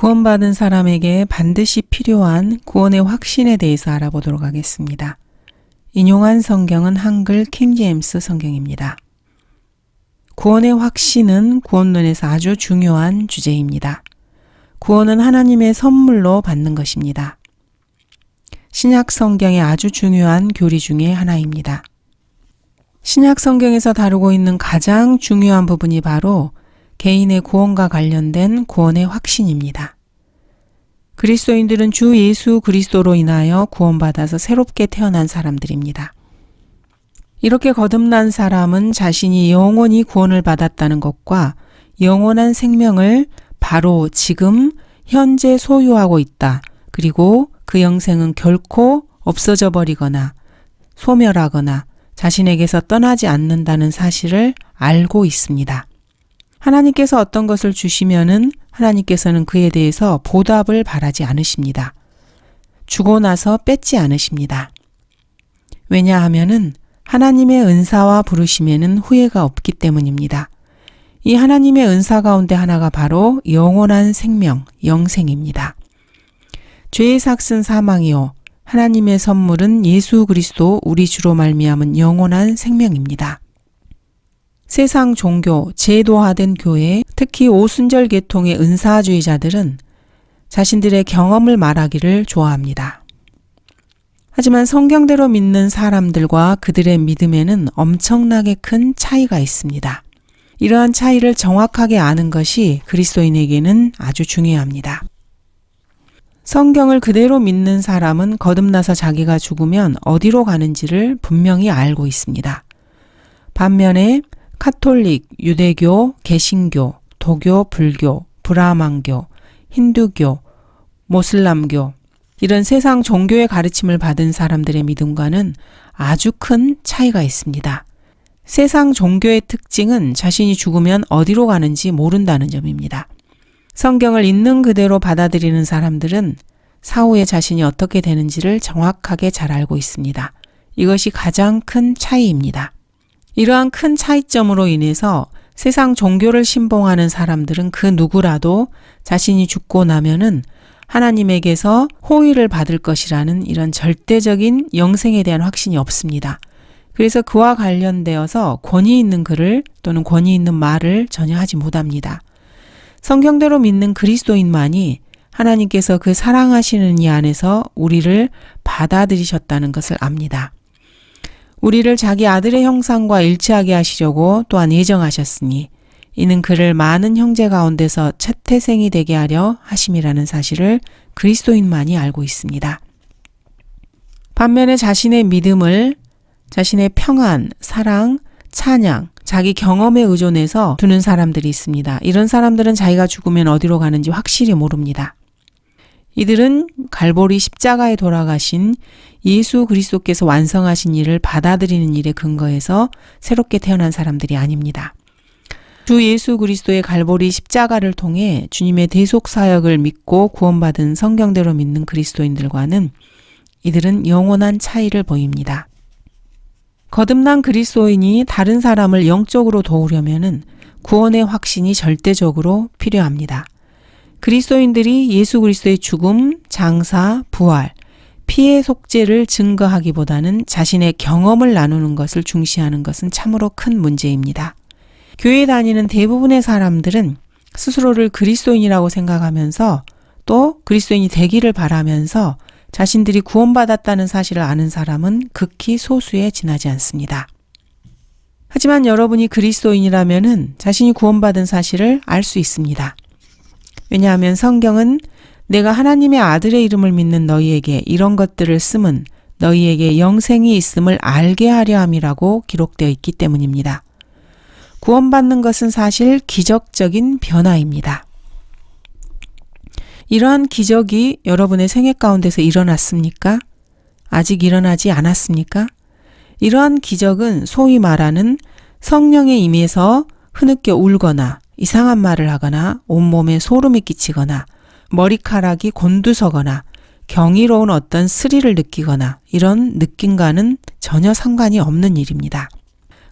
구원받은 사람에게 반드시 필요한 구원의 확신에 대해서 알아보도록 하겠습니다. 인용한 성경은 한글 킹제임스 성경입니다. 구원의 확신은 구원론에서 아주 중요한 주제입니다. 구원은 하나님의 선물로 받는 것입니다. 신약 성경의 아주 중요한 교리 중에 하나입니다. 신약 성경에서 다루고 있는 가장 중요한 부분이 바로 개인의 구원과 관련된 구원의 확신입니다. 그리스도인들은 주 예수 그리스도로 인하여 구원받아서 새롭게 태어난 사람들입니다. 이렇게 거듭난 사람은 자신이 영원히 구원을 받았다는 것과 영원한 생명을 바로 지금 현재 소유하고 있다. 그리고 그 영생은 결코 없어져 버리거나 소멸하거나 자신에게서 떠나지 않는다는 사실을 알고 있습니다. 하나님께서 어떤 것을 주시면은 하나님께서는 그에 대해서 보답을 바라지 않으십니다. 주고 나서 뺏지 않으십니다. 왜냐하면은 하나님의 은사와 부르심에는 후회가 없기 때문입니다. 이 하나님의 은사 가운데 하나가 바로 영원한 생명, 영생입니다. 죄의 삭은 사망이요 하나님의 선물은 예수 그리스도 우리 주로 말미암은 영원한 생명입니다. 세상 종교, 제도화된 교회, 특히 오순절 계통의 은사주의자들은 자신들의 경험을 말하기를 좋아합니다. 하지만 성경대로 믿는 사람들과 그들의 믿음에는 엄청나게 큰 차이가 있습니다. 이러한 차이를 정확하게 아는 것이 그리스도인에게는 아주 중요합니다. 성경을 그대로 믿는 사람은 거듭나서 자기가 죽으면 어디로 가는지를 분명히 알고 있습니다. 반면에 카톨릭, 유대교, 개신교, 도교, 불교, 브라만교, 힌두교, 모슬람교 이런 세상 종교의 가르침을 받은 사람들의 믿음과는 아주 큰 차이가 있습니다. 세상 종교의 특징은 자신이 죽으면 어디로 가는지 모른다는 점입니다. 성경을 있는 그대로 받아들이는 사람들은 사후에 자신이 어떻게 되는지를 정확하게 잘 알고 있습니다. 이것이 가장 큰 차이입니다. 이러한 큰 차이점으로 인해서 세상 종교를 신봉하는 사람들은 그 누구라도 자신이 죽고 나면은 하나님에게서 호의를 받을 것이라는 이런 절대적인 영생에 대한 확신이 없습니다. 그래서 그와 관련되어서 권위 있는 글을 또는 권위 있는 말을 전혀 하지 못합니다. 성경대로 믿는 그리스도인만이 하나님께서 그 사랑하시는 이 안에서 우리를 받아들이셨다는 것을 압니다. 우리를 자기 아들의 형상과 일치하게 하시려고 또한 예정하셨으니 이는 그를 많은 형제 가운데서 첫 태생이 되게 하려 하심이라는 사실을 그리스도인만이 알고 있습니다. 반면에 자신의 믿음을 자신의 평안, 사랑, 찬양, 자기 경험에 의존해서 두는 사람들이 있습니다. 이런 사람들은 자기가 죽으면 어디로 가는지 확실히 모릅니다. 이들은 갈보리 십자가에 돌아가신 예수 그리스도께서 완성하신 일을 받아들이는 일에 근거해서 새롭게 태어난 사람들이 아닙니다. 주 예수 그리스도의 갈보리 십자가를 통해 주님의 대속 사역을 믿고 구원받은 성경대로 믿는 그리스도인들과는 이들은 영원한 차이를 보입니다. 거듭난 그리스도인이 다른 사람을 영적으로 도우려면은 구원의 확신이 절대적으로 필요합니다. 그리스도인들이 예수 그리스도의 죽음, 장사, 부활, 피의 속죄를 증거하기보다는 자신의 경험을 나누는 것을 중시하는 것은 참으로 큰 문제입니다. 교회 다니는 대부분의 사람들은 스스로를 그리스도인이라고 생각하면서 또 그리스도인이 되기를 바라면서 자신들이 구원받았다는 사실을 아는 사람은 극히 소수에 지나지 않습니다. 하지만 여러분이 그리스도인이라면은 자신이 구원받은 사실을 알 수 있습니다. 왜냐하면 성경은 내가 하나님의 아들의 이름을 믿는 너희에게 이런 것들을 쓰면 너희에게 영생이 있음을 알게 하려 함이라고 기록되어 있기 때문입니다. 구원받는 것은 사실 기적적인 변화입니다. 이러한 기적이 여러분의 생애 가운데서 일어났습니까? 아직 일어나지 않았습니까? 이러한 기적은 소위 말하는 성령에 임해서 흐느껴 울거나 이상한 말을 하거나 온몸에 소름이 끼치거나 머리카락이 곤두서거나 경이로운 어떤 스릴을 느끼거나 이런 느낌과는 전혀 상관이 없는 일입니다.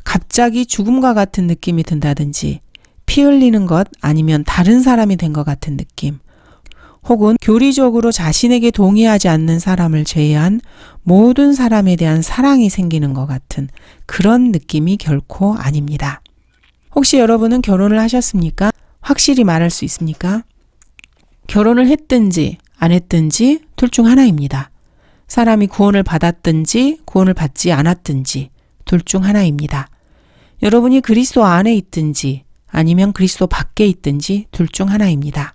갑자기 죽음과 같은 느낌이 든다든지 피 흘리는 것 아니면 다른 사람이 된 것 같은 느낌 혹은 교리적으로 자신에게 동의하지 않는 사람을 제외한 모든 사람에 대한 사랑이 생기는 것 같은 그런 느낌이 결코 아닙니다. 혹시 여러분은 결혼을 하셨습니까? 확실히 말할 수 있습니까? 결혼을 했든지 안 했든지 둘 중 하나입니다. 사람이 구원을 받았든지 구원을 받지 않았든지 둘 중 하나입니다. 여러분이 그리스도 안에 있든지 아니면 그리스도 밖에 있든지 둘 중 하나입니다.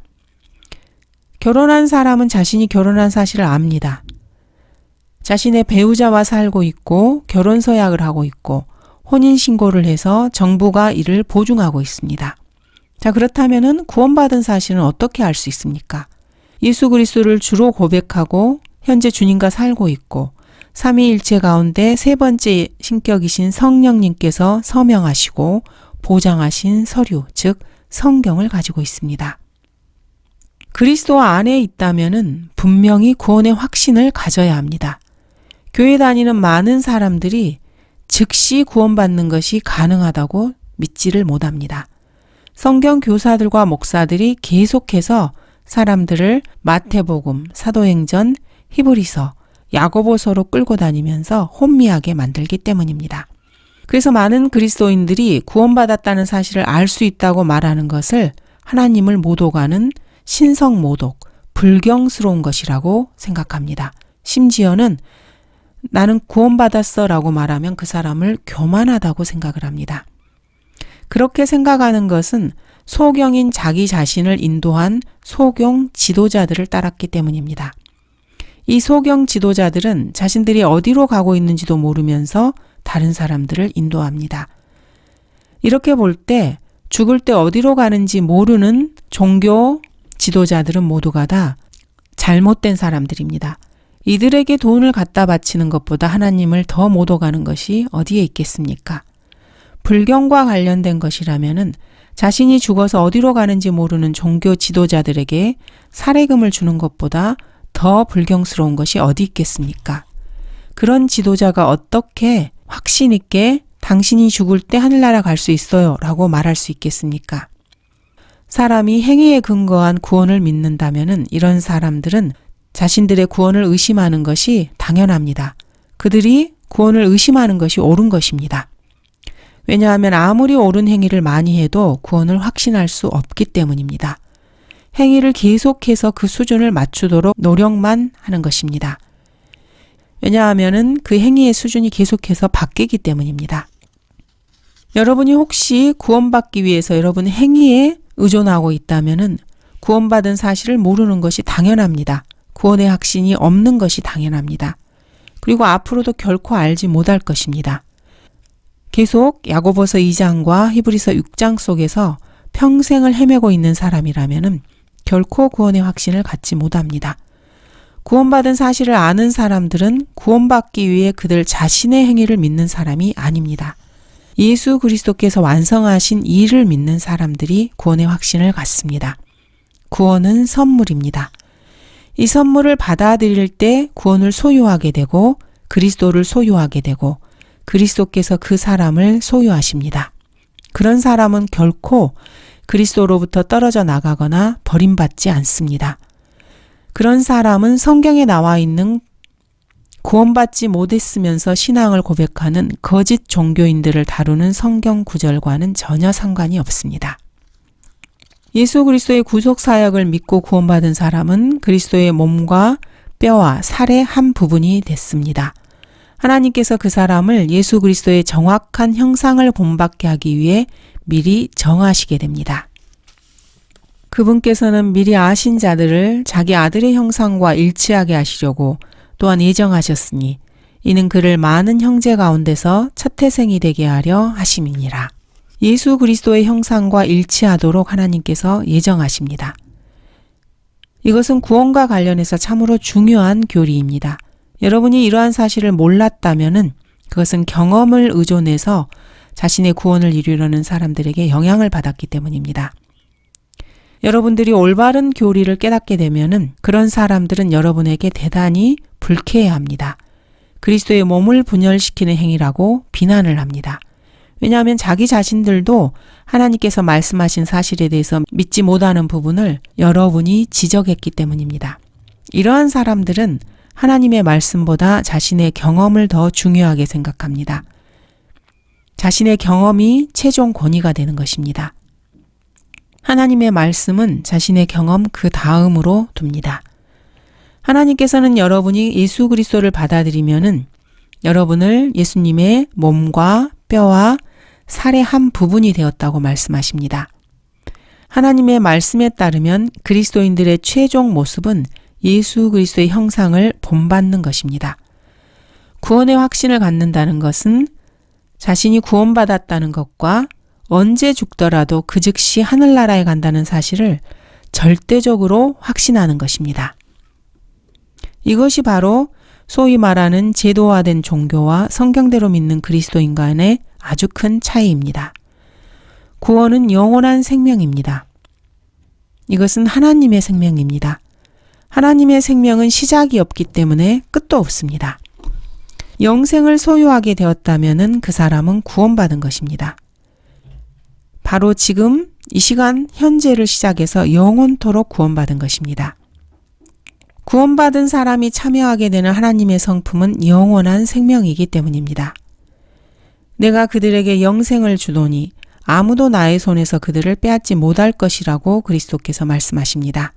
결혼한 사람은 자신이 결혼한 사실을 압니다. 자신의 배우자와 살고 있고 결혼 서약을 하고 있고 혼인신고를 해서 정부가 이를 보증하고 있습니다. 자, 그렇다면은 구원받은 사실은 어떻게 알 수 있습니까? 예수 그리스도를 주로 고백하고 현재 주님과 살고 있고 삼위일체 가운데 세 번째 신격이신 성령님께서 서명하시고 보장하신 서류, 즉 성경을 가지고 있습니다. 그리스도 안에 있다면은 분명히 구원의 확신을 가져야 합니다. 교회 다니는 많은 사람들이 즉시 구원받는 것이 가능하다고 믿지를 못합니다. 성경 교사들과 목사들이 계속해서 사람들을 마태복음, 사도행전, 히브리서, 야고보서로 끌고 다니면서 혼미하게 만들기 때문입니다. 그래서 많은 그리스도인들이 구원받았다는 사실을 알 수 있다고 말하는 것을 하나님을 못 오가는 신성 모독, 불경스러운 것이라고 생각합니다. 심지어는 나는 구원받았어 라고 말하면 그 사람을 교만하다고 생각을 합니다. 그렇게 생각하는 것은 소경인 자기 자신을 인도한 소경 지도자들을 따랐기 때문입니다. 이 소경 지도자들은 자신들이 어디로 가고 있는지도 모르면서 다른 사람들을 인도합니다. 이렇게 볼 때 죽을 때 어디로 가는지 모르는 종교 지도자들은 모두가 다 잘못된 사람들입니다. 이들에게 돈을 갖다 바치는 것보다 하나님을 더 못 오가는 것이 어디에 있겠습니까? 불경과 관련된 것이라면은 자신이 죽어서 어디로 가는지 모르는 종교 지도자들에게 사례금을 주는 것보다 더 불경스러운 것이 어디 있겠습니까? 그런 지도자가 어떻게 확신 있게 당신이 죽을 때 하늘나라 갈 수 있어요 라고 말할 수 있겠습니까? 사람이 행위에 근거한 구원을 믿는다면은 이런 사람들은 자신들의 구원을 의심하는 것이 당연합니다. 그들이 구원을 의심하는 것이 옳은 것입니다. 왜냐하면 아무리 옳은 행위를 많이 해도 구원을 확신할 수 없기 때문입니다. 행위를 계속해서 그 수준을 맞추도록 노력만 하는 것입니다. 왜냐하면 그 행위의 수준이 계속해서 바뀌기 때문입니다. 여러분이 혹시 구원받기 위해서 여러분 행위에 의존하고 있다면 구원받은 사실을 모르는 것이 당연합니다. 구원의 확신이 없는 것이 당연합니다. 그리고 앞으로도 결코 알지 못할 것입니다. 계속 야고보서 2장과 히브리서 6장 속에서 평생을 헤매고 있는 사람이라면 결코 구원의 확신을 갖지 못합니다. 구원받은 사실을 아는 사람들은 구원받기 위해 그들 자신의 행위를 믿는 사람이 아닙니다. 예수 그리스도께서 완성하신 일을 믿는 사람들이 구원의 확신을 갖습니다. 구원은 선물입니다. 이 선물을 받아들일 때 구원을 소유하게 되고 그리스도를 소유하게 되고 그리스도께서 그 사람을 소유하십니다. 그런 사람은 결코 그리스도로부터 떨어져 나가거나 버림받지 않습니다. 그런 사람은 성경에 나와 있는 구원받지 못했으면서 신앙을 고백하는 거짓 종교인들을 다루는 성경 구절과는 전혀 상관이 없습니다. 예수 그리스도의 구속 사역을 믿고 구원받은 사람은 그리스도의 몸과 뼈와 살의 한 부분이 됐습니다. 하나님께서 그 사람을 예수 그리스도의 정확한 형상을 본받게 하기 위해 미리 정하시게 됩니다. 그분께서는 미리 아신 자들을 자기 아들의 형상과 일치하게 하시려고 또한 예정하셨으니 이는 그를 많은 형제 가운데서 첫 태생이 되게 하려 하심이니라. 예수 그리스도의 형상과 일치하도록 하나님께서 예정하십니다. 이것은 구원과 관련해서 참으로 중요한 교리입니다. 여러분이 이러한 사실을 몰랐다면은 그것은 경험을 의존해서 자신의 구원을 이루려는 사람들에게 영향을 받았기 때문입니다. 여러분들이 올바른 교리를 깨닫게 되면은 그런 사람들은 여러분에게 대단히 불쾌해합니다. 그리스도의 몸을 분열시키는 행위라고 비난을 합니다. 왜냐하면 자기 자신들도 하나님께서 말씀하신 사실에 대해서 믿지 못하는 부분을 여러분이 지적했기 때문입니다. 이러한 사람들은 하나님의 말씀보다 자신의 경험을 더 중요하게 생각합니다. 자신의 경험이 최종 권위가 되는 것입니다. 하나님의 말씀은 자신의 경험 그 다음으로 둡니다. 하나님께서는 여러분이 예수 그리스도를 받아들이면은 여러분을 예수님의 몸과 뼈와 살의 한 부분이 되었다고 말씀하십니다. 하나님의 말씀에 따르면 그리스도인들의 최종 모습은 예수 그리스도의 형상을 본받는 것입니다. 구원의 확신을 갖는다는 것은 자신이 구원받았다는 것과 언제 죽더라도 그 즉시 하늘나라에 간다는 사실을 절대적으로 확신하는 것입니다. 이것이 바로 소위 말하는 제도화된 종교와 성경대로 믿는 그리스도인 간의 아주 큰 차이입니다. 구원은 영원한 생명입니다. 이것은 하나님의 생명입니다. 하나님의 생명은 시작이 없기 때문에 끝도 없습니다. 영생을 소유하게 되었다면 그 사람은 구원받은 것입니다. 바로 지금 이 시간 현재를 시작해서 영원토록 구원받은 것입니다. 구원받은 사람이 참여하게 되는 하나님의 성품은 영원한 생명이기 때문입니다. 내가 그들에게 영생을 주노니 아무도 나의 손에서 그들을 빼앗지 못할 것이라고 그리스도께서 말씀하십니다.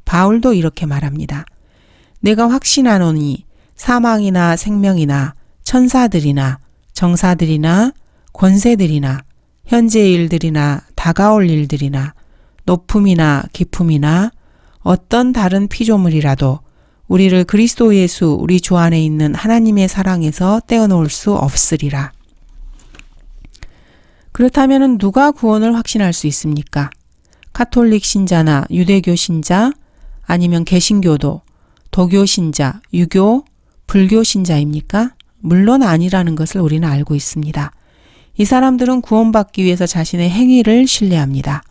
바울도 이렇게 말합니다. 내가 확신하노니 사망이나 생명이나 천사들이나 정사들이나 권세들이나 현재의 일들이나 다가올 일들이나 높음이나 깊음이나 어떤 다른 피조물이라도 우리를 그리스도 예수 우리 주 안에 있는 하나님의 사랑에서 떼어놓을 수 없으리라. 그렇다면 누가 구원을 확신할 수 있습니까? 카톨릭 신자나 유대교 신자, 아니면 개신교도, 도교 신자, 유교, 불교 신자입니까? 물론 아니라는 것을 우리는 알고 있습니다. 이 사람들은 구원받기 위해서 자신의 행위를 신뢰합니다.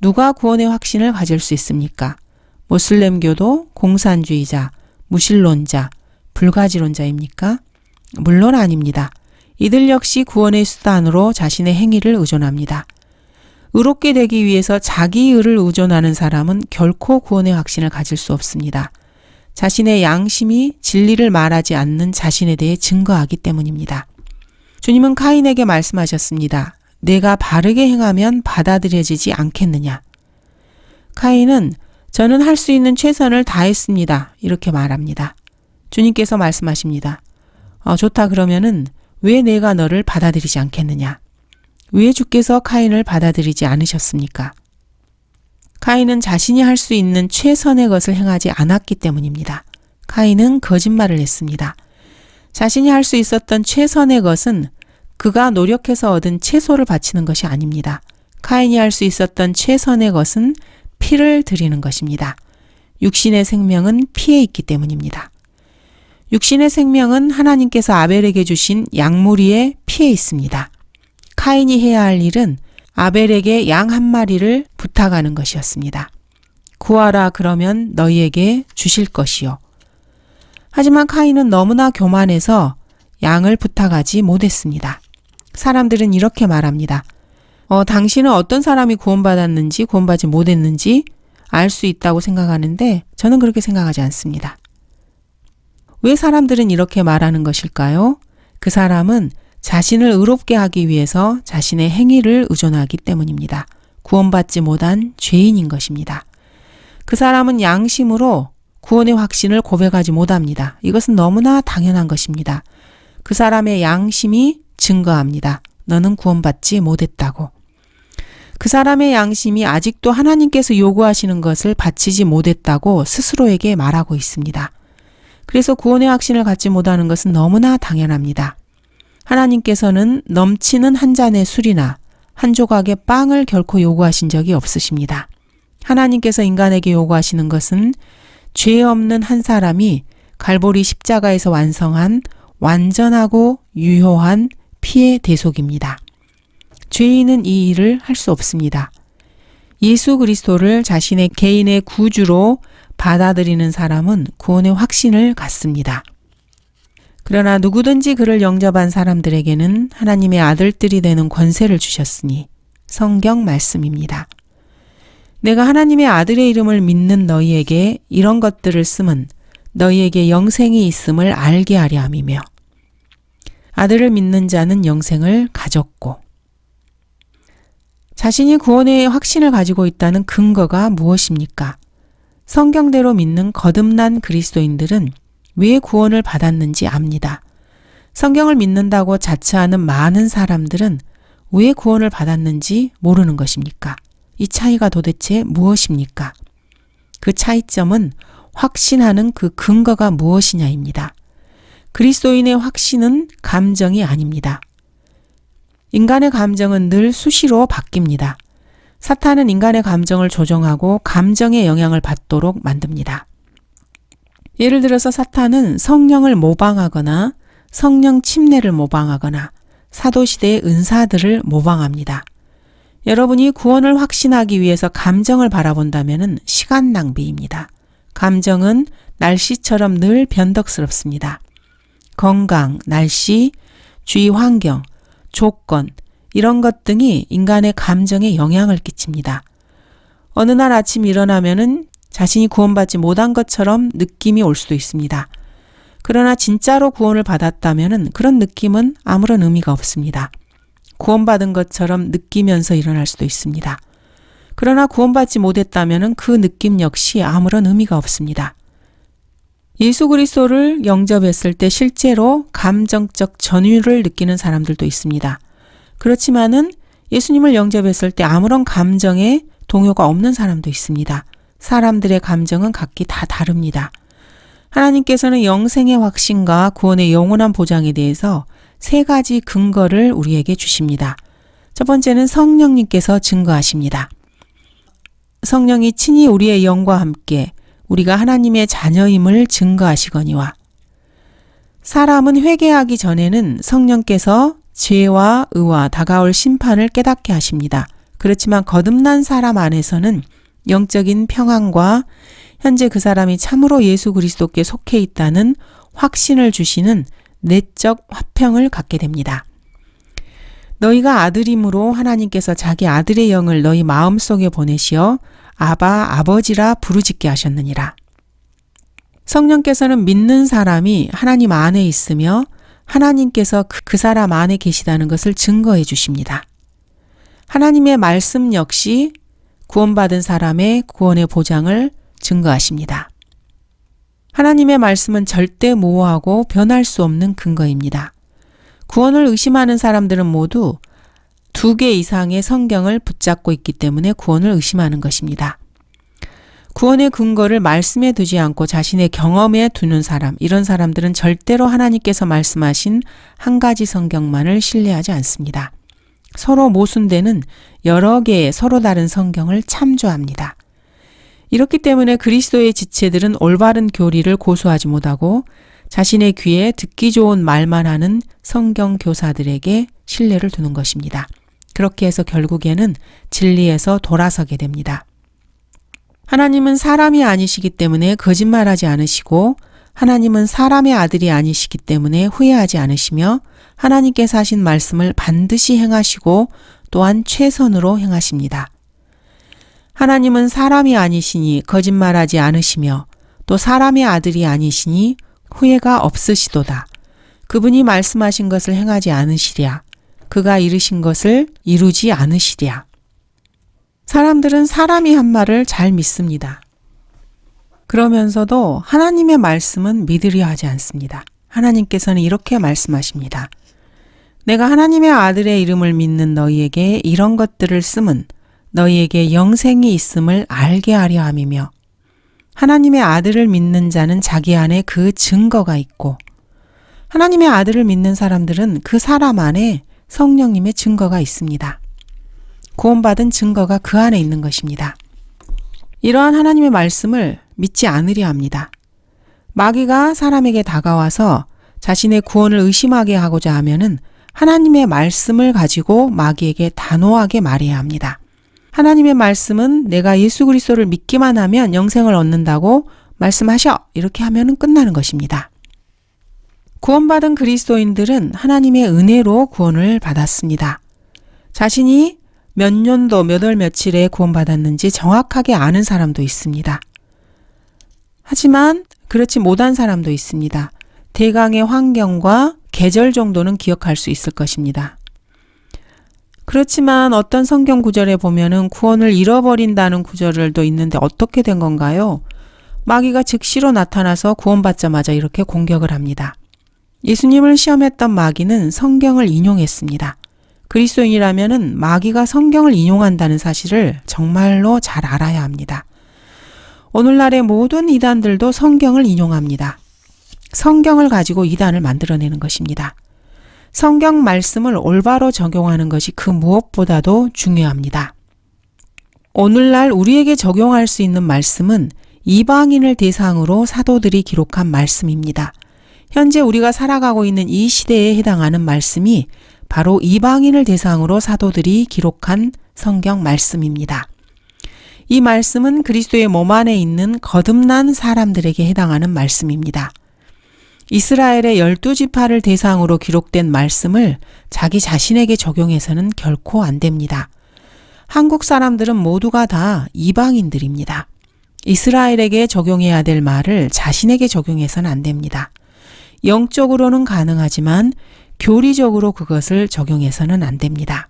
누가 구원의 확신을 가질 수 있습니까? 모슬렘교도 공산주의자, 무신론자, 불가지론자입니까? 물론 아닙니다. 이들 역시 구원의 수단으로 자신의 행위를 의존합니다. 의롭게 되기 위해서 자기 의를 의존하는 사람은 결코 구원의 확신을 가질 수 없습니다. 자신의 양심이 진리를 말하지 않는 자신에 대해 증거하기 때문입니다. 주님은 카인에게 말씀하셨습니다. 내가 바르게 행하면 받아들여지지 않겠느냐. 카인은 저는 할 수 있는 최선을 다했습니다. 이렇게 말합니다. 주님께서 말씀하십니다. 좋다 그러면은 왜 내가 너를 받아들이지 않겠느냐. 왜 주께서 카인을 받아들이지 않으셨습니까? 카인은 자신이 할 수 있는 최선의 것을 행하지 않았기 때문입니다. 카인은 거짓말을 했습니다. 자신이 할 수 있었던 최선의 것은 그가 노력해서 얻은 채소를 바치는 것이 아닙니다. 카인이 할 수 있었던 최선의 것은 피를 드리는 것입니다. 육신의 생명은 피에 있기 때문입니다. 육신의 생명은 하나님께서 아벨에게 주신 양무리의 피에 있습니다. 카인이 해야 할 일은 아벨에게 양 한 마리를 부탁하는 것이었습니다. 구하라 그러면 너희에게 주실 것이요. 하지만 카인은 너무나 교만해서 양을 부탁하지 못했습니다. 사람들은 이렇게 말합니다. 당신은 어떤 사람이 구원받았는지 구원받지 못했는지 알 수 있다고 생각하는데 저는 그렇게 생각하지 않습니다. 왜 사람들은 이렇게 말하는 것일까요? 그 사람은 자신을 의롭게 하기 위해서 자신의 행위를 의존하기 때문입니다. 구원받지 못한 죄인인 것입니다. 그 사람은 양심으로 구원의 확신을 고백하지 못합니다. 이것은 너무나 당연한 것입니다. 그 사람의 양심이 증거합니다. 너는 구원받지 못했다고. 그 사람의 양심이 아직도 하나님께서 요구하시는 것을 바치지 못했다고 스스로에게 말하고 있습니다. 그래서 구원의 확신을 갖지 못하는 것은 너무나 당연합니다. 하나님께서는 넘치는 한 잔의 술이나 한 조각의 빵을 결코 요구하신 적이 없으십니다. 하나님께서 인간에게 요구하시는 것은 죄 없는 한 사람이 갈보리 십자가에서 완성한 완전하고 유효한 피의 대속입니다. 죄인은 이 일을 할 수 없습니다. 예수 그리스도를 자신의 개인의 구주로 받아들이는 사람은 구원의 확신을 갖습니다. 그러나 누구든지 그를 영접한 사람들에게는 하나님의 아들들이 되는 권세를 주셨으니 성경 말씀입니다. 내가 하나님의 아들의 이름을 믿는 너희에게 이런 것들을 쓰면 너희에게 영생이 있음을 알게 하려 함이며 아들을 믿는 자는 영생을 가졌고 자신이 구원의 확신을 가지고 있다는 근거가 무엇입니까? 성경대로 믿는 거듭난 그리스도인들은 왜 구원을 받았는지 압니다. 성경을 믿는다고 자처하는 많은 사람들은 왜 구원을 받았는지 모르는 것입니까? 이 차이가 도대체 무엇입니까? 그 차이점은 확신하는 그 근거가 무엇이냐입니다. 그리스도인의 확신은 감정이 아닙니다. 인간의 감정은 늘 수시로 바뀝니다. 사탄은 인간의 감정을 조종하고 감정의 영향을 받도록 만듭니다. 예를 들어서 사탄은 성령을 모방하거나 성령 침례를 모방하거나 사도시대의 은사들을 모방합니다. 여러분이 구원을 확신하기 위해서 감정을 바라본다면 시간 낭비입니다. 감정은 날씨처럼 늘 변덕스럽습니다. 건강, 날씨, 주위 환경, 조건, 이런 것 등이 인간의 감정에 영향을 끼칩니다. 어느 날 아침 일어나면은 자신이 구원받지 못한 것처럼 느낌이 올 수도 있습니다. 그러나 진짜로 구원을 받았다면은 그런 느낌은 아무런 의미가 없습니다. 구원받은 것처럼 느끼면서 일어날 수도 있습니다. 그러나 구원받지 못했다면은 그 느낌 역시 아무런 의미가 없습니다. 예수 그리스도를 영접했을 때 실제로 감정적 전율을 느끼는 사람들도 있습니다. 그렇지만은 예수님을 영접했을 때 아무런 감정에 동요가 없는 사람도 있습니다. 사람들의 감정은 각기 다 다릅니다. 하나님께서는 영생의 확신과 구원의 영원한 보장에 대해서 세 가지 근거를 우리에게 주십니다. 첫 번째는 성령님께서 증거하십니다. 성령이 친히 우리의 영과 함께 우리가 하나님의 자녀임을 증거하시거니와 사람은 회개하기 전에는 성령께서 죄와 의와 다가올 심판을 깨닫게 하십니다. 그렇지만 거듭난 사람 안에서는 영적인 평안과 현재 그 사람이 참으로 예수 그리스도께 속해 있다는 확신을 주시는 내적 화평을 갖게 됩니다. 너희가 아들임으로 하나님께서 자기 아들의 영을 너희 마음속에 보내시어 아바, 아버지라 부르짖게 하셨느니라. 성령께서는 믿는 사람이 하나님 안에 있으며 하나님께서 그 사람 안에 계시다는 것을 증거해 주십니다. 하나님의 말씀 역시 구원받은 사람의 구원의 보장을 증거하십니다. 하나님의 말씀은 절대 모호하고 변할 수 없는 근거입니다. 구원을 의심하는 사람들은 모두 2개 이상의 성경을 붙잡고 있기 때문에 구원을 의심하는 것입니다. 구원의 근거를 말씀에 두지 않고 자신의 경험에 두는 사람, 이런 사람들은 절대로 하나님께서 말씀하신 한 가지 성경만을 신뢰하지 않습니다. 서로 모순되는 여러 개의 서로 다른 성경을 참조합니다. 이렇기 때문에 그리스도의 지체들은 올바른 교리를 고수하지 못하고 자신의 귀에 듣기 좋은 말만 하는 성경 교사들에게 신뢰를 두는 것입니다. 그렇게 해서 결국에는 진리에서 돌아서게 됩니다. 하나님은 사람이 아니시기 때문에 거짓말하지 않으시고 하나님은 사람의 아들이 아니시기 때문에 후회하지 않으시며 하나님께서 하신 말씀을 반드시 행하시고 또한 최선으로 행하십니다. 하나님은 사람이 아니시니 거짓말하지 않으시며 또 사람의 아들이 아니시니 후회가 없으시도다. 그분이 말씀하신 것을 행하지 않으시랴. 그가 이르신 것을 이루지 않으시랴. 사람들은 사람이 한 말을 잘 믿습니다. 그러면서도 하나님의 말씀은 믿으려 하지 않습니다. 하나님께서는 이렇게 말씀하십니다. 내가 하나님의 아들의 이름을 믿는 너희에게 이런 것들을 쓰면 너희에게 영생이 있음을 알게 하려 함이며 하나님의 아들을 믿는 자는 자기 안에 그 증거가 있고 하나님의 아들을 믿는 사람들은 그 사람 안에 성령님의 증거가 있습니다. 구원받은 증거가 그 안에 있는 것입니다. 이러한 하나님의 말씀을 믿지 않으려 합니다. 마귀가 사람에게 다가와서 자신의 구원을 의심하게 하고자 하면은 하나님의 말씀을 가지고 마귀에게 단호하게 말해야 합니다. 하나님의 말씀은 내가 예수 그리스도를 믿기만 하면 영생을 얻는다고 말씀하셔. 이렇게 하면은 끝나는 것입니다. 구원받은 그리스도인들은 하나님의 은혜로 구원을 받았습니다. 자신이 몇 년도 몇 월 며칠에 구원받았는지 정확하게 아는 사람도 있습니다. 하지만 그렇지 못한 사람도 있습니다. 대강의 환경과 계절 정도는 기억할 수 있을 것입니다. 그렇지만 어떤 성경 구절에 보면은 구원을 잃어버린다는 구절도 있는데 어떻게 된 건가요? 마귀가 즉시로 나타나서 구원받자마자 이렇게 공격을 합니다. 예수님을 시험했던 마귀는 성경을 인용했습니다. 그리스도인이라면은 마귀가 성경을 인용한다는 사실을 정말로 잘 알아야 합니다. 오늘날의 모든 이단들도 성경을 인용합니다. 성경을 가지고 이단을 만들어내는 것입니다. 성경 말씀을 올바로 적용하는 것이 그 무엇보다도 중요합니다. 오늘날 우리에게 적용할 수 있는 말씀은 이방인을 대상으로 사도들이 기록한 말씀입니다. 현재 우리가 살아가고 있는 이 시대에 해당하는 말씀이 바로 이방인을 대상으로 사도들이 기록한 성경 말씀입니다. 이 말씀은 그리스도의 몸 안에 있는 거듭난 사람들에게 해당하는 말씀입니다. 이스라엘의 12지파를 대상으로 기록된 말씀을 자기 자신에게 적용해서는 결코 안 됩니다. 한국 사람들은 모두가 다 이방인들입니다. 이스라엘에게 적용해야 될 말을 자신에게 적용해서는 안 됩니다. 영적으로는 가능하지만 교리적으로 그것을 적용해서는 안 됩니다.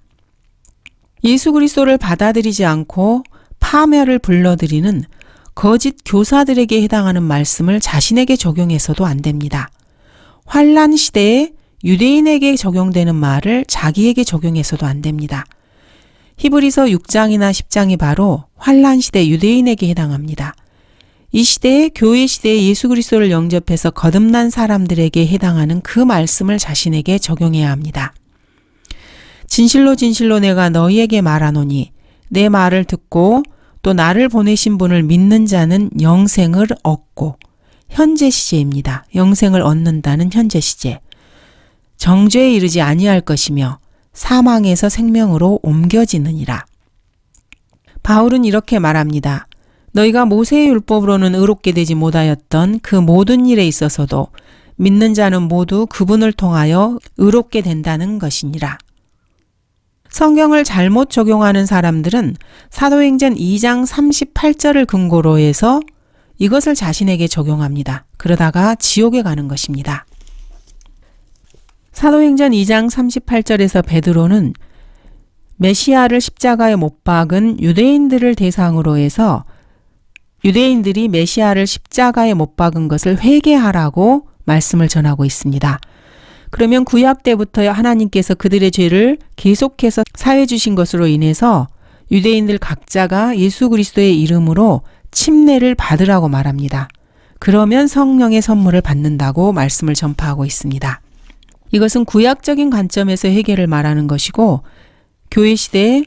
예수 그리스도를 받아들이지 않고 파멸을 불러들이는 거짓 교사들에게 해당하는 말씀을 자신에게 적용해서도 안 됩니다. 환란 시대에 유대인에게 적용되는 말을 자기에게 적용해서도 안 됩니다. 히브리서 6장이나 10장이 바로 환란 시대 유대인에게 해당합니다. 이 시대에 교회 시대에 예수 그리스도를 영접해서 거듭난 사람들에게 해당하는 그 말씀을 자신에게 적용해야 합니다. 진실로 진실로 내가 너희에게 말하노니 내 말을 듣고 또 나를 보내신 분을 믿는 자는 영생을 얻고, 현재 시제입니다. 영생을 얻는다는 현재 시제. 정죄에 이르지 아니할 것이며 사망에서 생명으로 옮겨지느니라. 바울은 이렇게 말합니다. 너희가 모세의 율법으로는 의롭게 되지 못하였던 그 모든 일에 있어서도 믿는 자는 모두 그분을 통하여 의롭게 된다는 것이니라. 성경을 잘못 적용하는 사람들은 사도행전 2장 38절을 근거로 해서 이것을 자신에게 적용합니다. 그러다가 지옥에 가는 것입니다. 사도행전 2장 38절에서 베드로는 메시아를 십자가에 못 박은 유대인들을 대상으로 해서 유대인들이 메시아를 십자가에 못 박은 것을 회개하라고 말씀을 전하고 있습니다. 그러면 구약 때부터 하나님께서 그들의 죄를 계속해서 사해 주신 것으로 인해서 유대인들 각자가 예수 그리스도의 이름으로 침례를 받으라고 말합니다. 그러면 성령의 선물을 받는다고 말씀을 전파하고 있습니다. 이것은 구약적인 관점에서 회개를 말하는 것이고 교회 시대에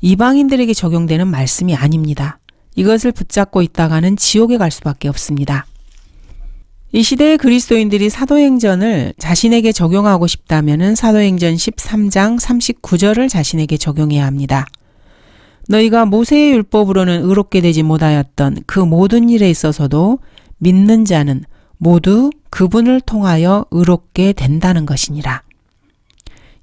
이방인들에게 적용되는 말씀이 아닙니다. 이것을 붙잡고 있다가는 지옥에 갈 수밖에 없습니다. 이 시대의 그리스도인들이 사도행전을 자신에게 적용하고 싶다면 사도행전 13장 39절을 자신에게 적용해야 합니다. 너희가 모세의 율법으로는 의롭게 되지 못하였던 그 모든 일에 있어서도 믿는 자는 모두 그분을 통하여 의롭게 된다는 것이니라.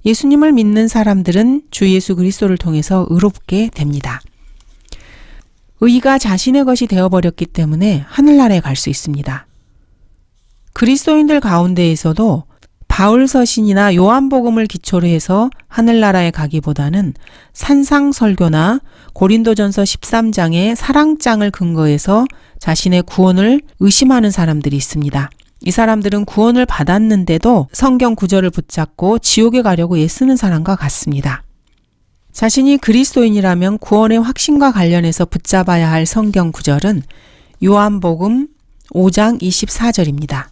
예수님을 믿는 사람들은 주 예수 그리스도를 통해서 의롭게 됩니다. 의가 자신의 것이 되어버렸기 때문에 하늘나라에 갈 수 있습니다. 그리스도인들 가운데에서도 바울 서신이나 요한복음을 기초로 해서 하늘나라에 가기보다는 산상설교나 고린도전서 13장의 사랑장을 근거해서 자신의 구원을 의심하는 사람들이 있습니다. 이 사람들은 구원을 받았는데도 성경 구절을 붙잡고 지옥에 가려고 애쓰는 사람과 같습니다. 자신이 그리스도인이라면 구원의 확신과 관련해서 붙잡아야 할 성경 구절은 요한복음 5장 24절입니다.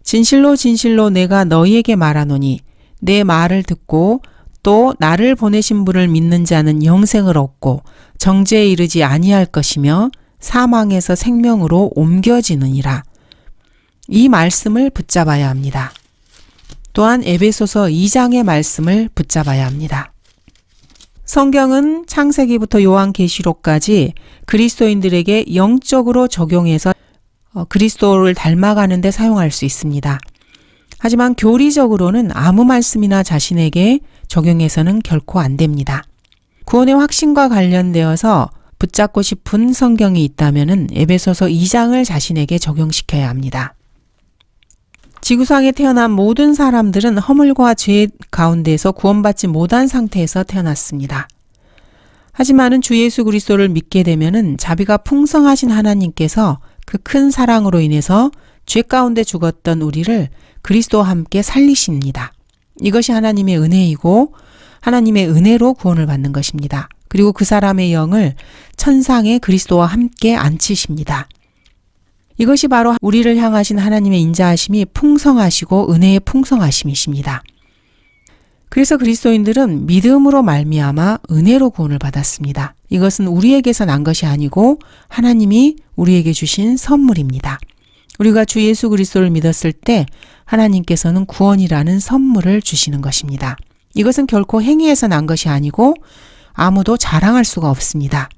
진실로 진실로 내가 너희에게 말하노니 내 말을 듣고 또 나를 보내신 분을 믿는 자는 영생을 얻고 정죄에 이르지 아니할 것이며 사망에서 생명으로 옮겨지느니라. 이 말씀을 붙잡아야 합니다. 또한 에베소서 2장의 말씀을 붙잡아야 합니다. 성경은 창세기부터 요한계시록까지 그리스도인들에게 영적으로 적용해서 그리스도를 닮아가는 데 사용할 수 있습니다. 하지만 교리적으로는 아무 말씀이나 자신에게 적용해서는 결코 안 됩니다. 구원의 확신과 관련되어서 붙잡고 싶은 성경이 있다면 에베소서 2장을 자신에게 적용시켜야 합니다. 지구상에 태어난 모든 사람들은 허물과 죄 가운데서 구원받지 못한 상태에서 태어났습니다. 하지만은 주 예수 그리스도를 믿게 되면은 자비가 풍성하신 하나님께서 그 큰 사랑으로 인해서 죄 가운데 죽었던 우리를 그리스도와 함께 살리십니다. 이것이 하나님의 은혜이고 하나님의 은혜로 구원을 받는 것입니다. 그리고 그 사람의 영을 천상에 그리스도와 함께 앉히십니다. 이것이 바로 우리를 향하신 하나님의 인자하심이 풍성하시고 은혜의 풍성하심이십니다. 그래서 그리스도인들은 믿음으로 말미암아 은혜로 구원을 받았습니다. 이것은 우리에게서 난 것이 아니고 하나님이 우리에게 주신 선물입니다. 우리가 주 예수 그리스도를 믿었을 때 하나님께서는 구원이라는 선물을 주시는 것입니다. 이것은 결코 행위에서 난 것이 아니고 아무도 자랑할 수가 없습니다.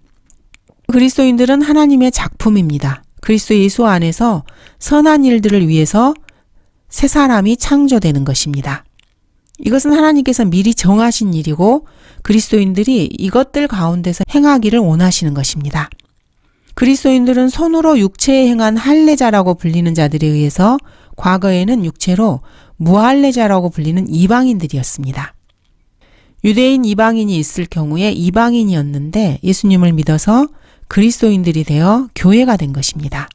그리스도인들은 하나님의 작품입니다. 그리스도 예수 안에서 선한 일들을 위해서 새 사람이 창조되는 것입니다. 이것은 하나님께서 미리 정하신 일이고 그리스도인들이 이것들 가운데서 행하기를 원하시는 것입니다. 그리스도인들은 손으로 육체에 행한 할례자라고 불리는 자들에 의해서 과거에는 육체로 무할례자라고 불리는 이방인들이었습니다. 유대인 이방인이 있을 경우에 이방인이었는데 예수님을 믿어서 그리스도인들이 되어 교회가 된 것입니다.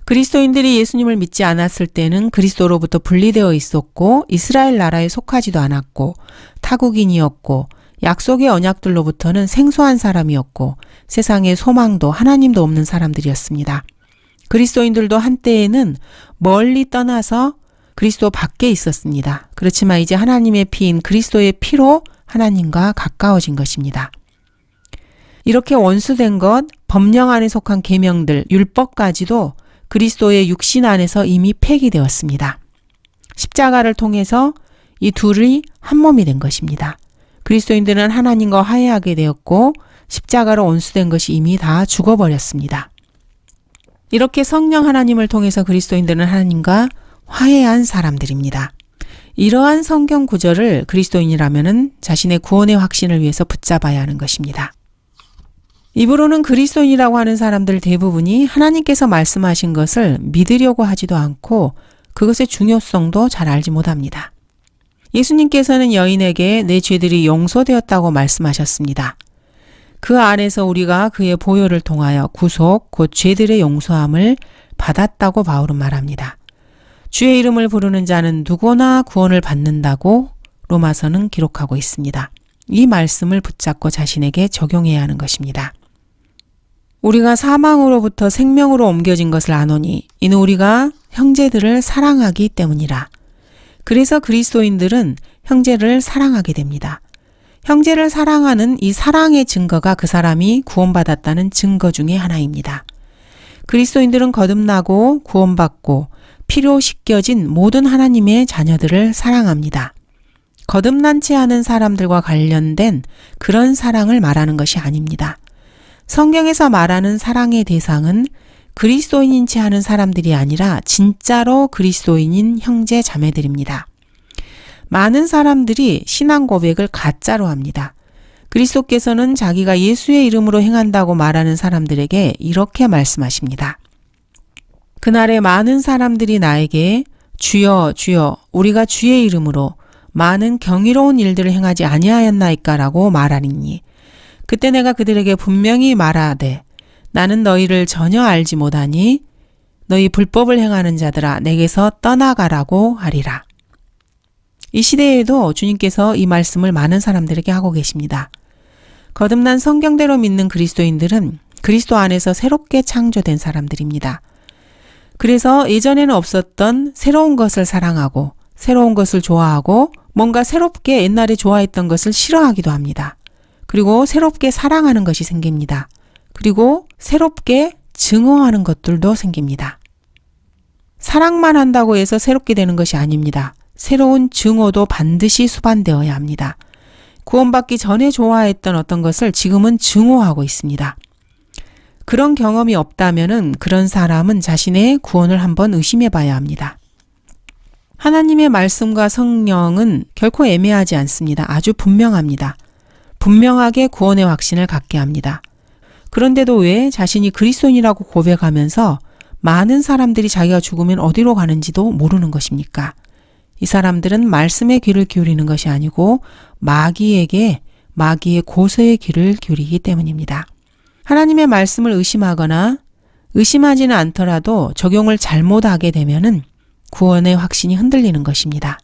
그리스도인들이 예수님을 믿지 않았을 때는 그리스도로부터 분리되어 있었고 이스라엘 나라에 속하지도 않았고 타국인이었고 약속의 언약들로부터는 생소한 사람이었고 세상에 소망도 하나님도 없는 사람들이었습니다. 그리스도인들도 한때에는 멀리 떠나서 그리스도 밖에 있었습니다. 그렇지만 이제 하나님의 피인 그리스도의 피로 하나님과 가까워진 것입니다. 이렇게 원수된 것, 법령 안에 속한 계명들, 율법까지도 그리스도의 육신 안에서 이미 폐기되었습니다. 십자가를 통해서 이 둘이 한 몸이 된 것입니다. 그리스도인들은 하나님과 화해하게 되었고 십자가로 원수된 것이 이미 다 죽어버렸습니다. 이렇게 성령 하나님을 통해서 그리스도인들은 하나님과 화해한 사람들입니다. 이러한 성경 구절을 그리스도인이라면은 자신의 구원의 확신을 위해서 붙잡아야 하는 것입니다. 입으로는 그리스도인이라고 하는 사람들 대부분이 하나님께서 말씀하신 것을 믿으려고 하지도 않고 그것의 중요성도 잘 알지 못합니다. 예수님께서는 여인에게 내 죄들이 용서되었다고 말씀하셨습니다. 그 안에서 우리가 그의 보혈을 통하여 구속, 곧 죄들의 용서함을 받았다고 바울은 말합니다. 주의 이름을 부르는 자는 누구나 구원을 받는다고 로마서는 기록하고 있습니다. 이 말씀을 붙잡고 자신에게 적용해야 하는 것입니다. 우리가 사망으로부터 생명으로 옮겨진 것을 아노니 이는 우리가 형제들을 사랑하기 때문이라. 그래서 그리스도인들은 형제를 사랑하게 됩니다. 형제를 사랑하는 이 사랑의 증거가 그 사람이 구원받았다는 증거 중에 하나입니다. 그리스도인들은 거듭나고 구원받고 피로 씻겨진 모든 하나님의 자녀들을 사랑합니다. 거듭난 채 하는 사람들과 관련된 그런 사랑을 말하는 것이 아닙니다. 성경에서 말하는 사랑의 대상은 그리스도인인 채 하는 사람들이 아니라 진짜로 그리스도인인 형제 자매들입니다. 많은 사람들이 신앙 고백을 가짜로 합니다. 그리스도께서는 자기가 예수의 이름으로 행한다고 말하는 사람들에게 이렇게 말씀하십니다. 그날에 많은 사람들이 나에게 주여 주여 우리가 주의 이름으로 많은 경이로운 일들을 행하지 아니하였나이까라고 말하리니 그때 내가 그들에게 분명히 말하되 나는 너희를 전혀 알지 못하니 너희 불법을 행하는 자들아 내게서 떠나가라고 하리라. 이 시대에도 주님께서 이 말씀을 많은 사람들에게 하고 계십니다. 거듭난 성경대로 믿는 그리스도인들은 그리스도 안에서 새롭게 창조된 사람들입니다. 그래서 예전에는 없었던 새로운 것을 사랑하고 새로운 것을 좋아하고 뭔가 새롭게 옛날에 좋아했던 것을 싫어하기도 합니다. 그리고 새롭게 사랑하는 것이 생깁니다. 그리고 새롭게 증오하는 것들도 생깁니다. 사랑만 한다고 해서 새롭게 되는 것이 아닙니다. 새로운 증오도 반드시 수반되어야 합니다. 구원받기 전에 좋아했던 어떤 것을 지금은 증오하고 있습니다. 그런 경험이 없다면은 그런 사람은 자신의 구원을 한번 의심해 봐야 합니다. 하나님의 말씀과 성령은 결코 애매하지 않습니다. 아주 분명합니다. 분명하게 구원의 확신을 갖게 합니다. 그런데도 왜 자신이 그리스도인이라고 고백하면서 많은 사람들이 자기가 죽으면 어디로 가는지도 모르는 것입니까? 이 사람들은 말씀의 귀를 기울이는 것이 아니고 마귀의 고소의 귀를 기울이기 때문입니다. 하나님의 말씀을 의심하거나 의심하지는 않더라도 적용을 잘못하게 되면은 구원의 확신이 흔들리는 것입니다.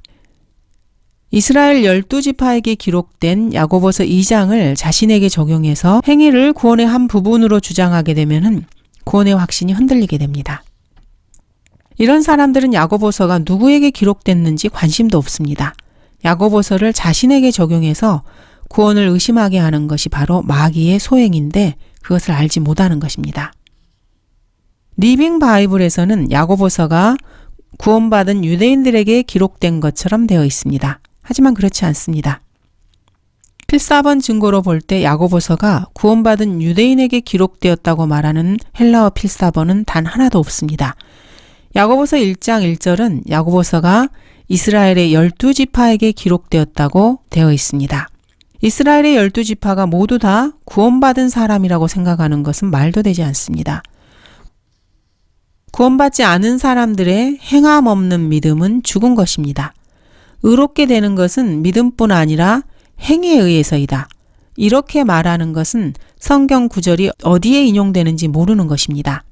이스라엘 12지파에게 기록된 야고보서 2장을 자신에게 적용해서 행위를 구원의 한 부분으로 주장하게 되면은 구원의 확신이 흔들리게 됩니다. 이런 사람들은 야고보서가 누구에게 기록됐는지 관심도 없습니다. 야고보서를 자신에게 적용해서 구원을 의심하게 하는 것이 바로 마귀의 소행인데 그것을 알지 못하는 것입니다. 리빙 바이블에서는 야고보서가 구원받은 유대인들에게 기록된 것처럼 되어 있습니다. 하지만 그렇지 않습니다. 필사본 증거로 볼 때 야고보서가 구원받은 유대인에게 기록되었다고 말하는 헬라어 필사본은 단 하나도 없습니다. 야고보서 1장 1절은 야고보서가 이스라엘의 12지파에게 기록되었다고 되어 있습니다. 이스라엘의 12지파가 모두 다 구원받은 사람이라고 생각하는 것은 말도 되지 않습니다. 구원받지 않은 사람들의 행함 없는 믿음은 죽은 것입니다. 의롭게 되는 것은 믿음뿐 아니라 행위에 의해서이다. 이렇게 말하는 것은 성경 구절이 어디에 인용되는지 모르는 것입니다.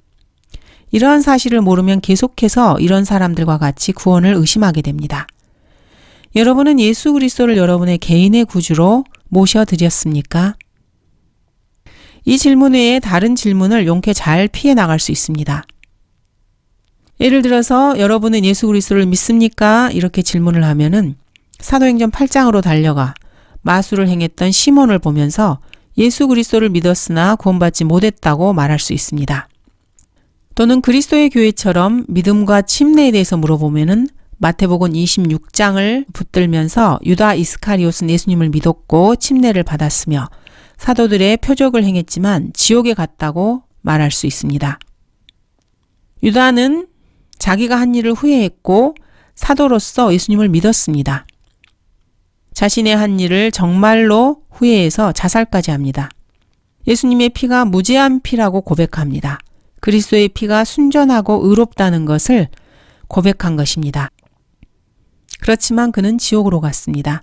이러한 사실을 모르면 계속해서 이런 사람들과 같이 구원을 의심하게 됩니다. 여러분은 예수 그리스도를 여러분의 개인의 구주로 모셔드렸습니까? 이 질문 외에 다른 질문을 용케 잘 피해 나갈 수 있습니다. 예를 들어서 여러분은 예수 그리스도를 믿습니까? 이렇게 질문을 하면은 사도행전 8장으로 달려가 마술을 행했던 시몬을 보면서 예수 그리스도를 믿었으나 구원받지 못했다고 말할 수 있습니다. 또는 그리스도의 교회처럼 믿음과 침례에 대해서 물어보면은 마태복음 26장을 붙들면서 유다 이스카리옷은 예수님을 믿었고 침례를 받았으며 사도들의 표적을 행했지만 지옥에 갔다고 말할 수 있습니다. 유다는 자기가 한 일을 후회했고 사도로서 예수님을 믿었습니다. 자신의 한 일을 정말로 후회해서 자살까지 합니다. 예수님의 피가 무죄한 피라고 고백합니다. 그리스도의 피가 순전하고 의롭다는 것을 고백한 것입니다. 그렇지만 그는 지옥으로 갔습니다.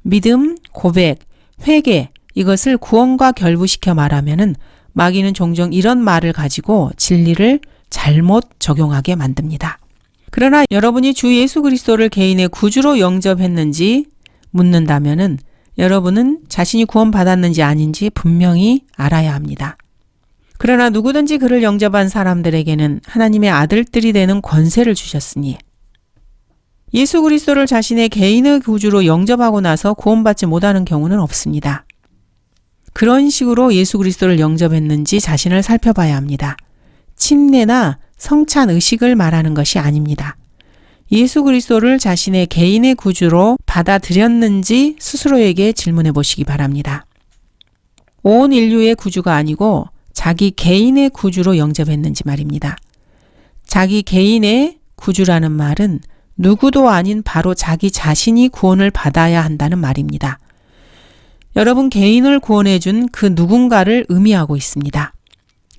믿음, 고백, 회개 이것을 구원과 결부시켜 말하면은 마귀는 종종 이런 말을 가지고 진리를 잘못 적용하게 만듭니다. 그러나 여러분이 주 예수 그리스도를 개인의 구주로 영접했는지 묻는다면은 여러분은 자신이 구원받았는지 아닌지 분명히 알아야 합니다. 그러나 누구든지 그를 영접한 사람들에게는 하나님의 아들들이 되는 권세를 주셨으니 예수 그리스도를 자신의 개인의 구주로 영접하고 나서 구원받지 못하는 경우는 없습니다. 그런 식으로 예수 그리스도를 영접했는지 자신을 살펴봐야 합니다. 침례나 성찬 의식을 말하는 것이 아닙니다. 예수 그리스도를 자신의 개인의 구주로 받아들였는지 스스로에게 질문해 보시기 바랍니다. 온 인류의 구주가 아니고 자기 개인의 구주로 영접했는지 말입니다. 자기 개인의 구주라는 말은 누구도 아닌 바로 자기 자신이 구원을 받아야 한다는 말입니다. 여러분 개인을 구원해 준 그 누군가를 의미하고 있습니다.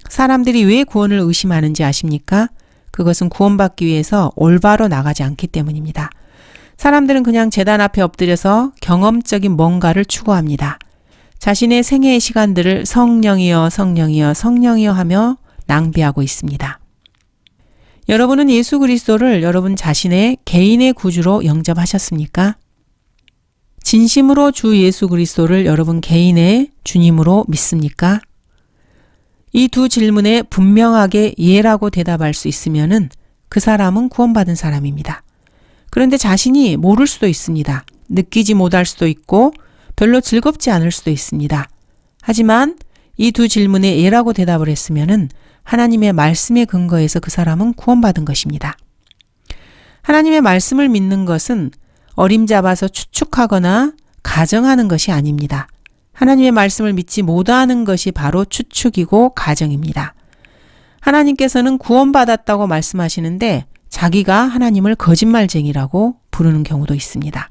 사람들이 왜 구원을 의심하는지 아십니까? 그것은 구원받기 위해서 올바로 나가지 않기 때문입니다. 사람들은 그냥 제단 앞에 엎드려서 경험적인 뭔가를 추구합니다. 자신의 생애의 시간들을 성령이여 성령이여 성령이여 하며 낭비하고 있습니다. 여러분은 예수 그리스도를 여러분 자신의 개인의 구주로 영접하셨습니까? 진심으로 주 예수 그리스도를 여러분 개인의 주님으로 믿습니까? 이 두 질문에 분명하게 예라고 대답할 수 있으면은 그 사람은 구원받은 사람입니다. 그런데 자신이 모를 수도 있습니다. 느끼지 못할 수도 있고 별로 즐겁지 않을 수도 있습니다. 하지만 이 두 질문에 예라고 대답을 했으면은 하나님의 말씀에 근거해서 그 사람은 구원받은 것입니다. 하나님의 말씀을 믿는 것은 어림잡아서 추측하거나 가정하는 것이 아닙니다. 하나님의 말씀을 믿지 못하는 것이 바로 추측이고 가정입니다. 하나님께서는 구원받았다고 말씀하시는데 자기가 하나님을 거짓말쟁이라고 부르는 경우도 있습니다.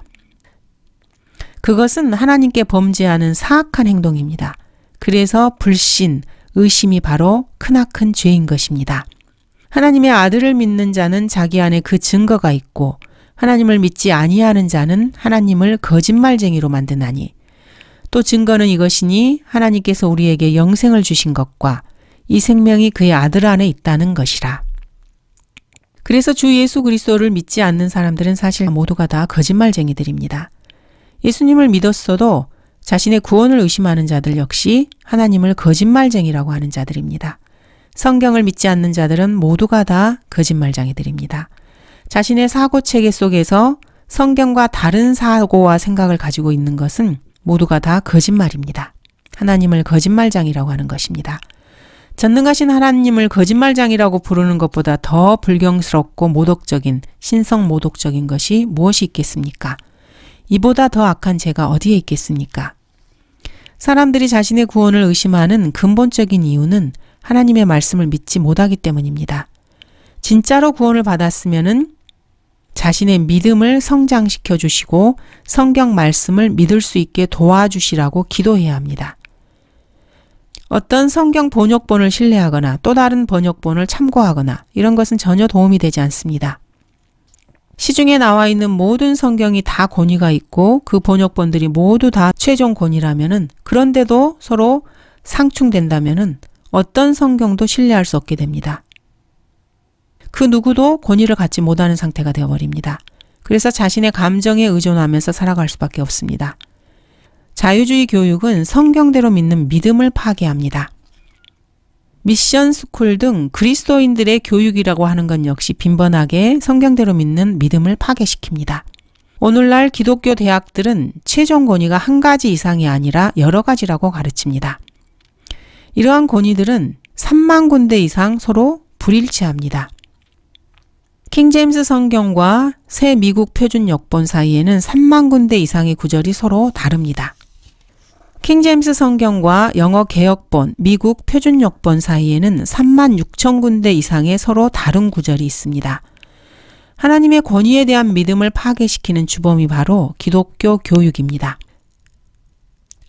그것은 하나님께 범죄하는 사악한 행동입니다. 그래서 불신, 의심이 바로 크나큰 죄인 것입니다. 하나님의 아들을 믿는 자는 자기 안에 그 증거가 있고 하나님을 믿지 아니하는 자는 하나님을 거짓말쟁이로 만드나니 또 증거는 이것이니 하나님께서 우리에게 영생을 주신 것과 이 생명이 그의 아들 안에 있다는 것이라. 그래서 주 예수 그리스도를 믿지 않는 사람들은 사실 모두가 다 거짓말쟁이들입니다. 예수님을 믿었어도 자신의 구원을 의심하는 자들 역시 하나님을 거짓말쟁이라고 하는 자들입니다. 성경을 믿지 않는 자들은 모두가 다 거짓말쟁이들입니다. 자신의 사고체계 속에서 성경과 다른 사고와 생각을 가지고 있는 것은 모두가 다 거짓말입니다. 하나님을 거짓말장이라고 하는 것입니다. 전능하신 하나님을 거짓말장이라고 부르는 것보다 더 불경스럽고 모독적인, 신성 모독적인 것이 무엇이 있겠습니까? 이보다 더 악한 죄가 어디에 있겠습니까? 사람들이 자신의 구원을 의심하는 근본적인 이유는 하나님의 말씀을 믿지 못하기 때문입니다. 진짜로 구원을 받았으면은 자신의 믿음을 성장시켜 주시고 성경 말씀을 믿을 수 있게 도와주시라고 기도해야 합니다. 어떤 성경 번역본을 신뢰하거나 또 다른 번역본을 참고하거나 이런 것은 전혀 도움이 되지 않습니다. 시중에 나와 있는 모든 성경이 다 권위가 있고 그 번역본들이 모두 다 최종 권위라면은 그런데도 서로 상충된다면은 어떤 성경도 신뢰할 수 없게 됩니다. 그 누구도 권위를 갖지 못하는 상태가 되어버립니다. 그래서 자신의 감정에 의존하면서 살아갈 수밖에 없습니다. 자유주의 교육은 성경대로 믿는 믿음을 파괴합니다. 미션 스쿨 등 그리스도인들의 교육이라고 하는 건 역시 빈번하게 성경대로 믿는 믿음을 파괴시킵니다. 오늘날 기독교 대학들은 최종 권위가 한 가지 이상이 아니라 여러 가지라고 가르칩니다. 이러한 권위들은 3만 군데 이상 서로 불일치합니다. 킹제임스 성경과 새 미국 표준 역본 사이에는 3만 군데 이상의 구절이 서로 다릅니다. 킹제임스 성경과 영어 개역본, 미국 표준 역본 사이에는 3만 6천 군데 이상의 서로 다른 구절이 있습니다. 하나님의 권위에 대한 믿음을 파괴시키는 주범이 바로 기독교 교육입니다.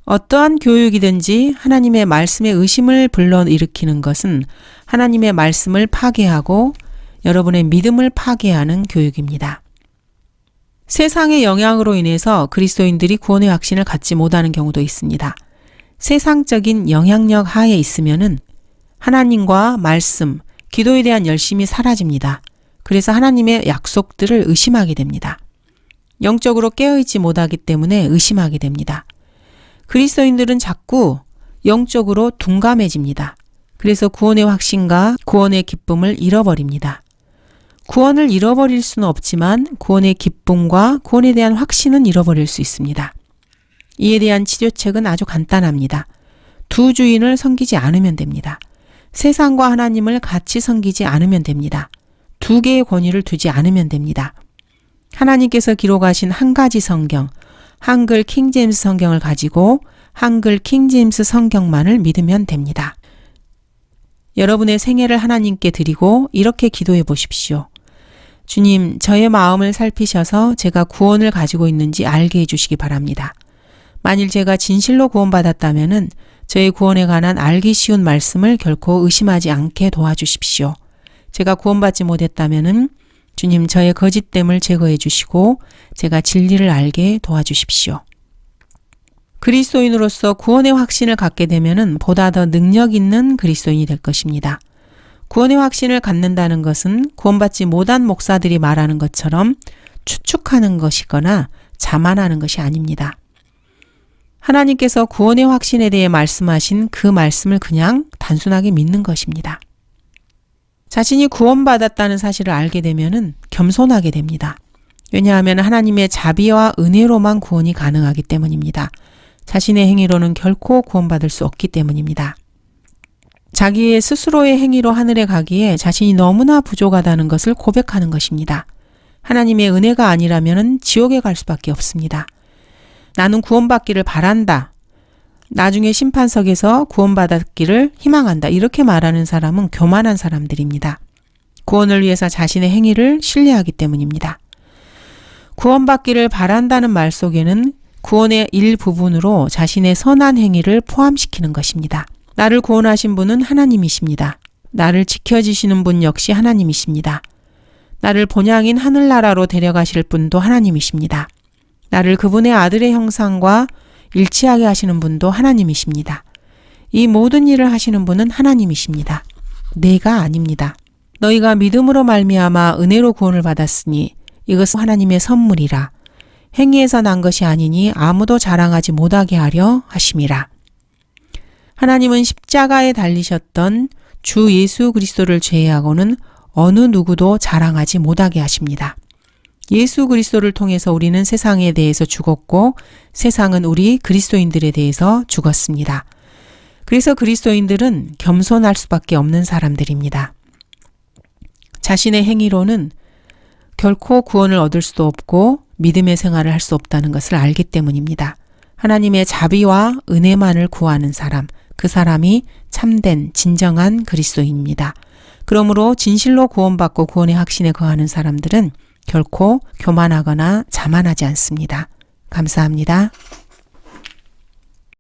어떠한 교육이든지 하나님의 말씀에 의심을 불러일으키는 것은 하나님의 말씀을 파괴하고 여러분의 믿음을 파괴하는 교육입니다. 세상의 영향으로 인해서 그리스도인들이 구원의 확신을 갖지 못하는 경우도 있습니다. 세상적인 영향력 하에 있으면은 하나님과 말씀, 기도에 대한 열심이 사라집니다. 그래서 하나님의 약속들을 의심하게 됩니다. 영적으로 깨어있지 못하기 때문에 의심하게 됩니다. 그리스도인들은 자꾸 영적으로 둔감해집니다. 그래서 구원의 확신과 구원의 기쁨을 잃어버립니다. 구원을 잃어버릴 수는 없지만 구원의 기쁨과 구원에 대한 확신은 잃어버릴 수 있습니다. 이에 대한 치료책은 아주 간단합니다. 두 주인을 섬기지 않으면 됩니다. 세상과 하나님을 같이 섬기지 않으면 됩니다. 두 개의 권위를 두지 않으면 됩니다. 하나님께서 기록하신 한 가지 성경, 한글 킹제임스 성경을 가지고 한글 킹제임스 성경만을 믿으면 됩니다. 여러분의 생애를 하나님께 드리고 이렇게 기도해 보십시오. 주님, 저의 마음을 살피셔서 제가 구원을 가지고 있는지 알게 해주시기 바랍니다. 만일 제가 진실로 구원받았다면 저의 구원에 관한 알기 쉬운 말씀을 결코 의심하지 않게 도와주십시오. 제가 구원받지 못했다면 주님, 저의 거짓됨을 제거해 주시고 제가 진리를 알게 도와주십시오. 그리스도인으로서 구원의 확신을 갖게 되면 보다 더 능력 있는 그리스도인이 될 것입니다. 구원의 확신을 갖는다는 것은 구원받지 못한 목사들이 말하는 것처럼 추측하는 것이거나 자만하는 것이 아닙니다. 하나님께서 구원의 확신에 대해 말씀하신 그 말씀을 그냥 단순하게 믿는 것입니다. 자신이 구원받았다는 사실을 알게 되면 겸손하게 됩니다. 왜냐하면 하나님의 자비와 은혜로만 구원이 가능하기 때문입니다. 자신의 행위로는 결코 구원받을 수 없기 때문입니다. 자기의 스스로의 행위로 하늘에 가기에 자신이 너무나 부족하다는 것을 고백하는 것입니다. 하나님의 은혜가 아니라면 지옥에 갈 수밖에 없습니다. 나는 구원받기를 바란다. 나중에 심판석에서 구원받았기를 희망한다. 이렇게 말하는 사람은 교만한 사람들입니다. 구원을 위해서 자신의 행위를 신뢰하기 때문입니다. 구원받기를 바란다는 말 속에는 구원의 일부분으로 자신의 선한 행위를 포함시키는 것입니다. 나를 구원하신 분은 하나님이십니다. 나를 지켜주시는 분 역시 하나님이십니다. 나를 본향인 하늘나라로 데려가실 분도 하나님이십니다. 나를 그분의 아들의 형상과 일치하게 하시는 분도 하나님이십니다. 이 모든 일을 하시는 분은 하나님이십니다. 내가 아닙니다. 너희가 믿음으로 말미암아 은혜로 구원을 받았으니 이것은 하나님의 선물이라. 행위에서 난 것이 아니니 아무도 자랑하지 못하게 하려 하심이라. 하나님은 십자가에 달리셨던 주 예수 그리스도를 제외하고는 어느 누구도 자랑하지 못하게 하십니다. 예수 그리스도를 통해서 우리는 세상에 대해서 죽었고 세상은 우리 그리스도인들에 대해서 죽었습니다. 그래서 그리스도인들은 겸손할 수밖에 없는 사람들입니다. 자신의 행위로는 결코 구원을 얻을 수도 없고 믿음의 생활을 할 수 없다는 것을 알기 때문입니다. 하나님의 자비와 은혜만을 구하는 사람, 그 사람이 참된 진정한 그리스도인입니다. 그러므로 진실로 구원받고 구원의 확신에 거하는 사람들은 결코 교만하거나 자만하지 않습니다. 감사합니다.